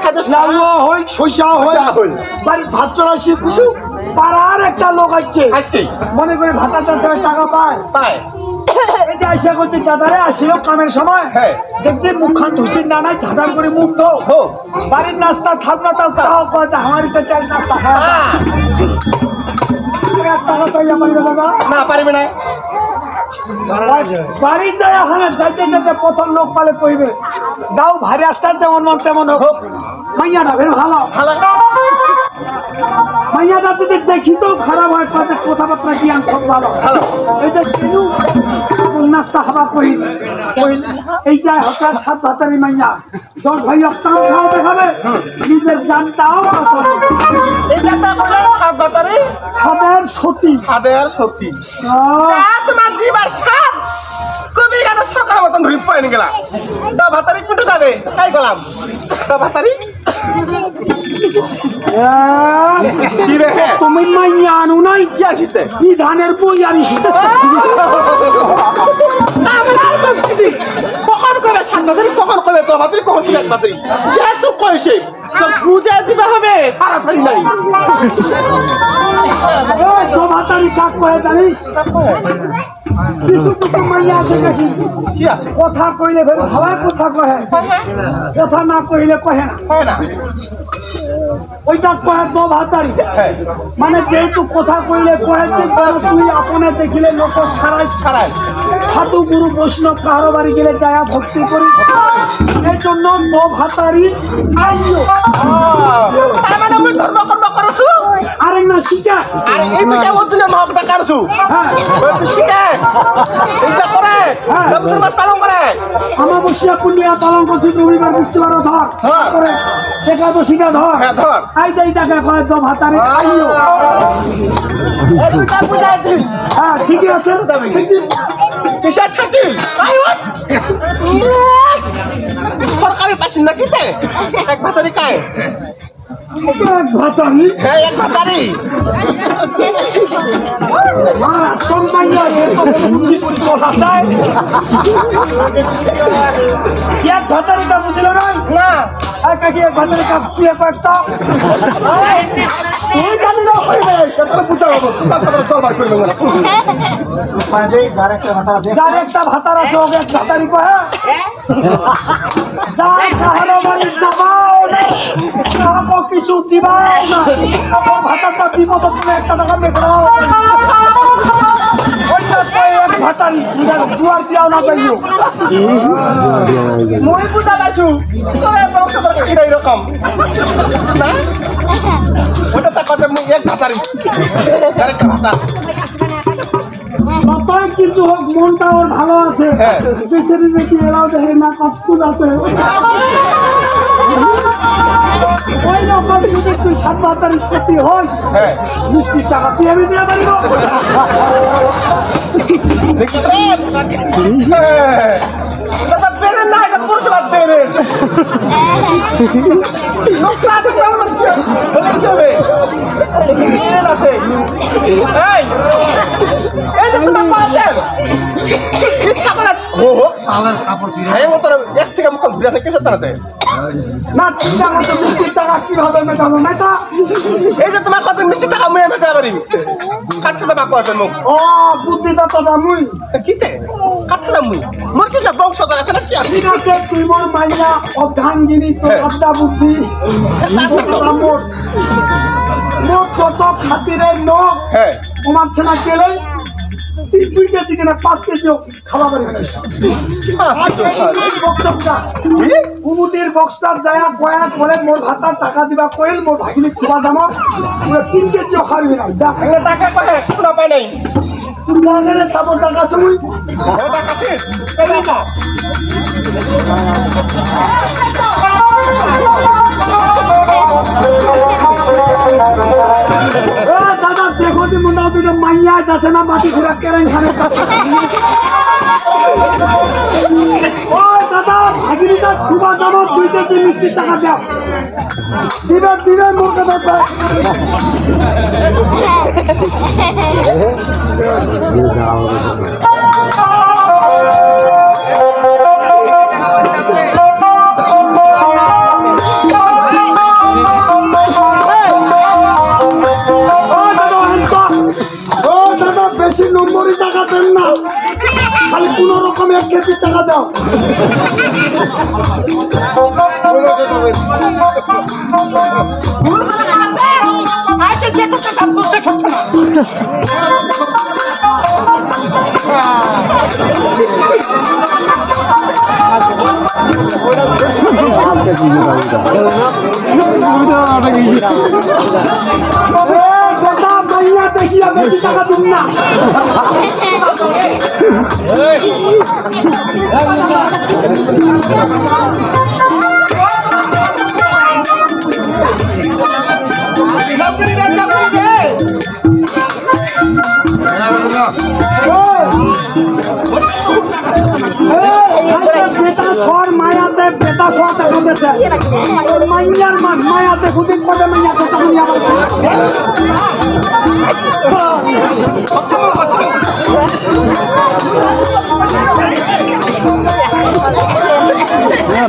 খাইতে লাউ হই শসা হই বাড়ি ভাত চড়াইছি কিছু পাড়ার একটা লোক আছে মনে করে ভাতাটা টাকা পায় এই যে আইসা করছে দাদারে আসিল কামের সময় দেখতে মুখখান ধুচির না নাই ঝাঁটার করে মুখ ধো বাড়ির নাস্তা থাকবে তাও তাও কাজ আমার তেল নাস্তা খাওয়া টাকা পাই আমার বাবা না পারবে না বাড়ি যায় ওখানে যাইতে যেতে প্রথম লোক পালে কইবে দাও ভারী আসতে যেমন মন তেমন হোক মাইয়াটা বের ভালো মাইয়াটা যদি দেখি তো খারাপ হয় তাদের কথাবার্তা কি আমি খুব ভালো এটা কিনু নাস্তা খাবার কই এইটা হকার সাত ভাতারি মাইয়া 10 ভাই অক্সান খাওয়াতে খাবে নিজের জানটাও এটা তো বলে সাত ভাতারি খাবার সত্যি তোমার জীবার সাত কবি গানা সরকার মতন ধরে পয়েন গেলা তা ভাতারি কোটে যাবে তাই গেলাম তা ভাতারি তুমি মাইয়া আনু নাই কি আসিতে কি ধানের বই আনিস কখন কবে সাত ভাতারি কখন কবে তো ভাতারি কখন কি এক ভাতারি যেহেতু কয়েছে তো বুঝে দিতে হবে ছাড়া ছাড়ি নাই তো ভাতারি কাক কয়ে জানিস কিছু কিছু মাইয়া আছে নাকি কি আছে কথা কইলে ফের ভালো কথা কহে কথা না কইলে কহে না ওইটা কয়ে তো ভাতারি মানে যেহেতু কথা কইলে কহেছে তুই আপনে দেখিলে লোক ছাড়াই সাধু গুরু বৈষ্ণব কারো বাড়ি গেলে যায় ভক্তি করি এই জন্য তো ভাতারি আইলো মানে আমি ধর্ম কর্ম করছু আরে না শিখা আরে এই মিটা ওদিনে মহকটা করছু হ্যাঁ তুই শিখা এটা করে রমজান মাস পালন করে অমাবস্যা পুণ্যা পালন করছি রবিবার বৃহস্পতিবার ধর করে একাদশীটা ধর হ্যাঁ ধর এই টাকা কয় তো ভাতারে আইও এটা বুঝাইছি হ্যাঁ ঠিকই আছে কিসা থাকি আইও সরকারি বাসিন্দা কিসে এক ভাতারি কায় ভাতারি হ্যাঁ এক ভাতারি কোম্পানিয়া এক ভাতারিটা বুঝল না কাকি এক ভাতারি কাপ তুই কয়েকটা তুই জানি না কইবে সেটা বুঝা হবে তারপরে দরবার করে নেব যার একটা ভাতার আছে ওকে এক ভাতারি কহে যার কাহারো বাড়ি যাবাও না কাহাকে কিছু দিবাও না আমার ভাতারটা বিপদ তুমি একটা টাকা মেটাও ওইটা কয়ে এক ভাতারি দুয়ার দিয়াও না যাইও মই বুঝা পাইছু তোর বংশধর কি এরকম না ওটা তা কথা মই এক ভাতারি আরেকটা ভাতা বাপাই কিছু হোক মনটা ওর ভালো আছে বেচারি দেখি এরাও দেখে না কতক্ষণ আছে ওই রকম যদি তুই 7 তারিখ সত্যি হইস মিষ্টির টাকা তুই আমি দিয়ে পারিব দাদা বেরেন না এটা পরিষেবা বেরেন লোক রাতে কেমন বলে কি হবে বেরেন আছে এই যে তোমার পাচ্ছেন ইচ্ছা করে তালার কাপড় ছিঁড়ে এই মতো এক থেকে মুখ ঘুরে থাকে কিসের তারাতে না চিন্তা করতে মিষ্টির টাকা কিভাবে মেটাবো মেটা এই যে তোমার কত মিষ্টি টাকা মুয়ে মেটা পারি কাটতে দেবা কয়টা মুখ ও বুদ্ধিটা তো জামুই কিতে কাটতে দাম মুই মোর কি না বংশধর আছে না কি আছে ঠিক আছে তুই মোর মাইয়া অর্ধাঙ্গিনী তোর আড্ডা বুদ্ধি মোর কত খাতিরের লোক তোমার ছেনা গেলে 2 কেজি কিনা 5 কেজি খাওয়া পারি কুমুদির বক্সটার যায় কয়া করে মোর ভাতার টাকা দিবা কইল মোর ভাগিনি খুবা জামা 3 কেজি খাবি না যা টাকা কয় কোনো পাই নাই তুই জানে তারপর টাকা শুই টাকা শেষ এই না দাদা দেখো যে মনে হয় দুটো মাইয়া যাচ্ছে না মাটি ঘুরা কেরেন খানে ও দাদা ভাগিনীটা খুবা যাবো 2 কেজি মিষ্টির টাকা দাও দিবে মোর কথা বেশি টাকা দাও। দেখিয়া বেশি টাকা দিন না। মায়াতে বেটা শোয়া টাকা দিয়েছে মাইয়ার মায়াতে খুবই পদে মাইয়া কথা মাইয়া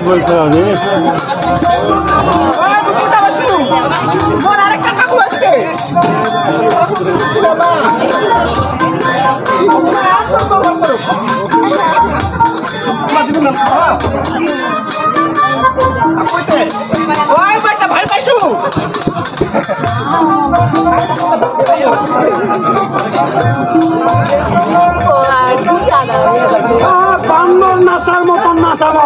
বলতে হবে আরেকটা কাকু আছে ভাই পাইছু বাংলোর নাচার মতন নাচাবো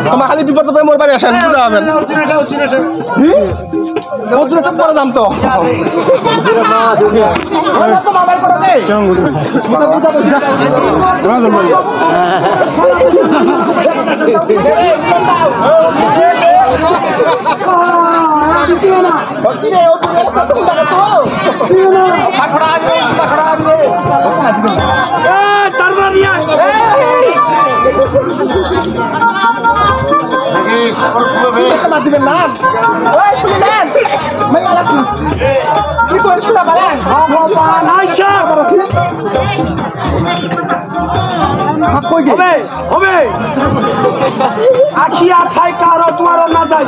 তোমার খালি বিপদ মোর বাড়ি আসেন বুঝা হবেন পরে দাম তো দিবেন না শুনলেন কি করে শোনা বলেন হবে হবে আখিয়া খাই কারো তোমারও না যাই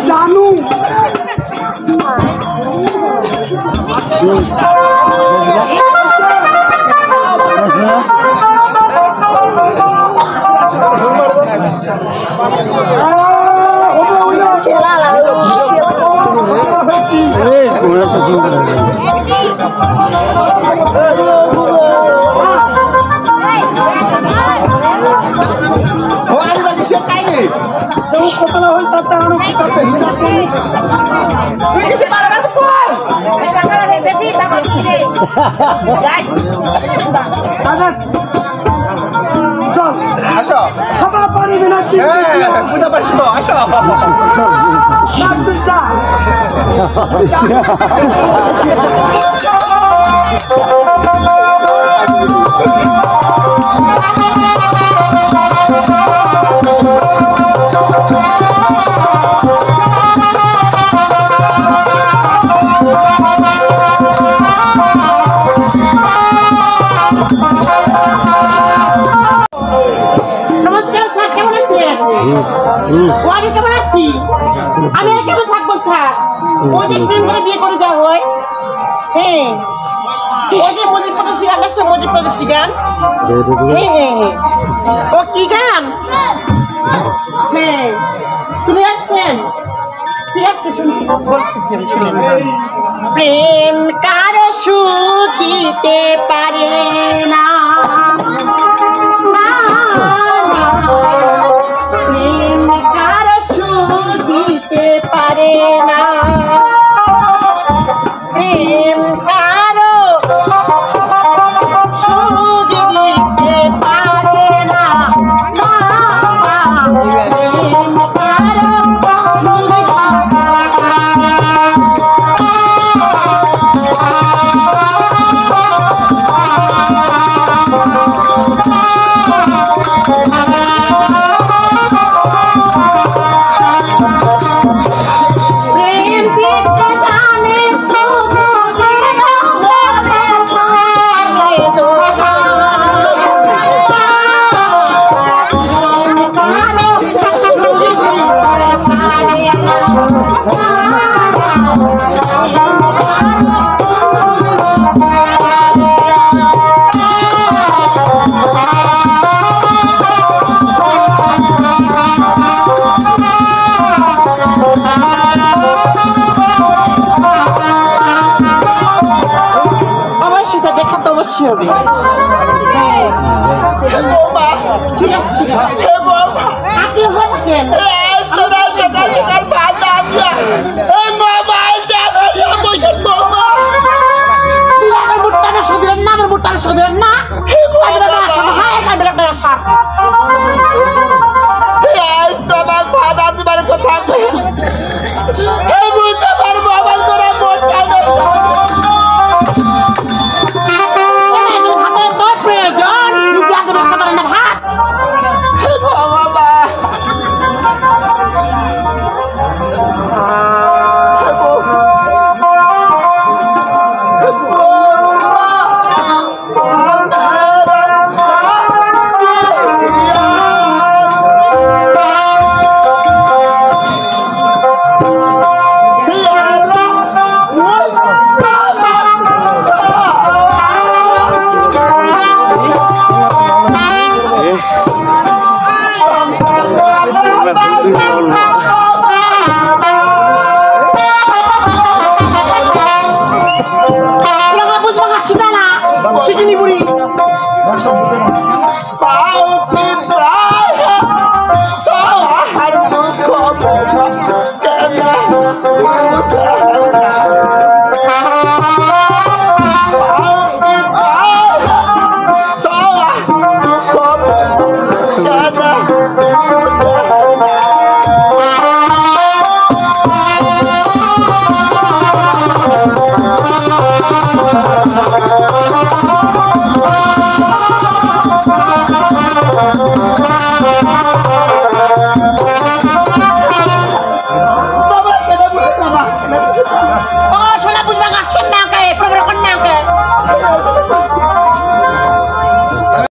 জানু আসো খাবার পারিবে না কি বুঝা পারছো আসো আমি কেমন আছি আমি আর কেমন থাকবো স্যার ওই যে প্রেম করে বিয়ে করে যাওয়া হয় হ্যাঁ ওই যে মজিদ প্রদেশি গান আছে মজিদ প্রদেশি গান হ্যাঁ হ্যাঁ ও কি গান হ্যাঁ শুনে যাচ্ছেন ঠিক আছে শুনতে বলতেছি আমি শুনে প্রেম কারো সুখ দিতে পারে না পারে না প্রেম কারো সুখ দিতে পারে না প্রেম কারো দেন তোমার সকাল সকাল ভাত আনলা এই মোবাইলটা ধরে বসে বাবা আমার মুটটাকে সদিলেন না আমার মুটটাকে সদিলেন না ক্যামেরাটা আসা হ্যাঁ ক্যামেরাটা আসা তোমার ভাত আনবার কথা